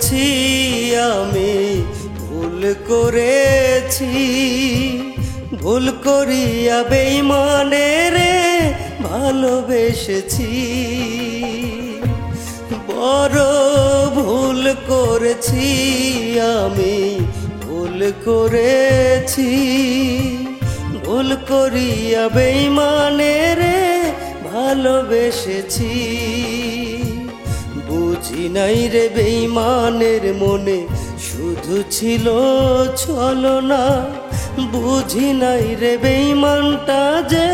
করেছি আমি, ভুল করেছি। ভুল করিয়া বেঈমানের ভালোবেসেছি। বড় ভুল করেছি আমি, ভুল করেছি। ভুল করিয়া বেঈমানের ভালোবেসেছি। বুঝি নাই রে বেঈমানের মনে শুধু ছিল ছলনা। বুঝি নাই রে বেঈমানটা যে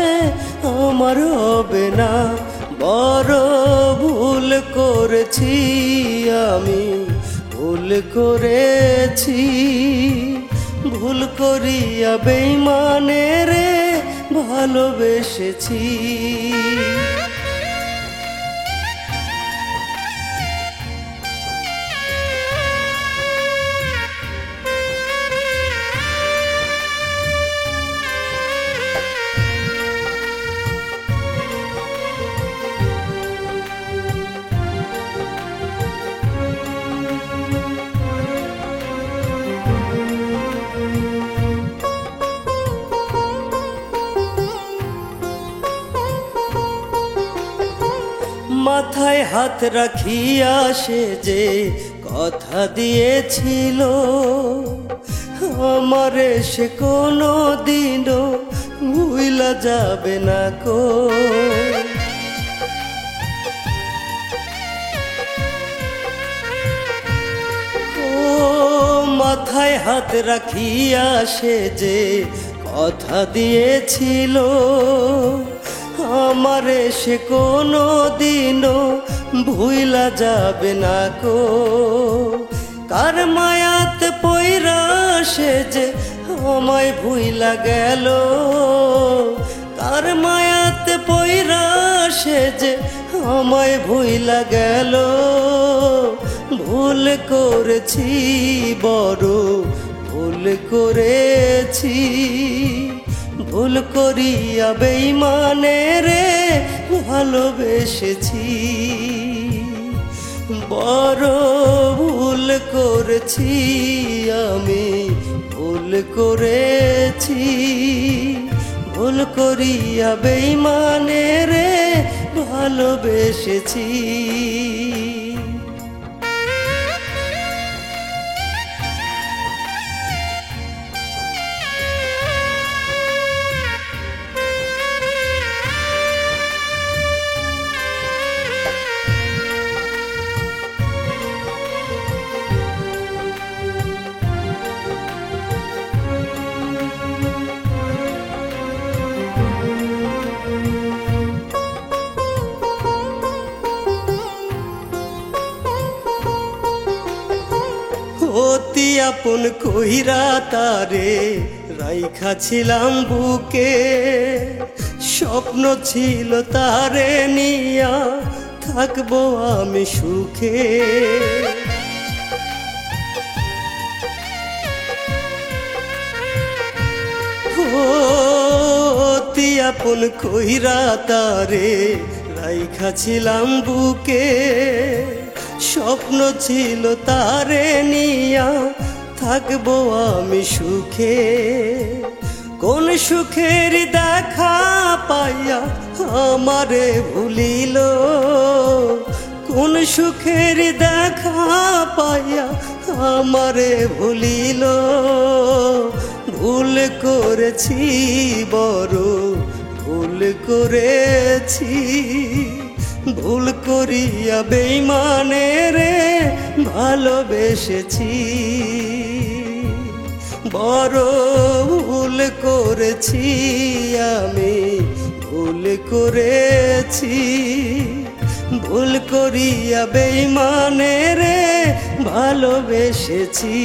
আমার হবে না। বড় ভুল করেছি আমি, ভুল করেছি। ভুল করিয়া বেঈমানের ভালোবেসেছি। মাথায় হাত রাখিয়া সে যে কথা দিয়েছিল, আমারে সে কোনো দিনও ভুইলা যাবে না কো। মাথায় হাত রাখিয়া সে যে কথা দিয়েছিল, আমারে সে কোনো দিনও ভুইলা যাবে না কো। কার মায়াত পইরা সে যে আমায় ভুইলা গেল। কার মায়াত পইরা সে যে আমায় ভুইলা গেল। ভুল করেছি বড় ভুল করেছি। ভুল করিয়া বেঈমানের ভালোবেসেছি। বড় ভুল করেছি আমি, ভুল করেছি। ভুল করিয়া বেঈমানের ভালোবেসেছি। অতি আপন কইরা তারে রাইখা ছিলাম বুকে। স্বপ্ন ছিল তারে নিয়া থাকবো আমি সুখে। অতি আপন কইরা তারে রাইখা ছিলাম বুকে। স্বপ্ন ছিল তারে নিয়া থাকবো আমি সুখে। কোন সুখের দেখা পাইয়া আমারে ভুলিল। কোন সুখের দেখা পাইয়া আমারে ভুলিল। ভুল করেছি বড় ভুল করেছি। ভুল করিয়া বেঈমানের ভালোবেসেছি। বড় ভুল করেছি আমি, ভুল করেছি। ভুল করিয়া বেঈমানের ভালোবেসেছি।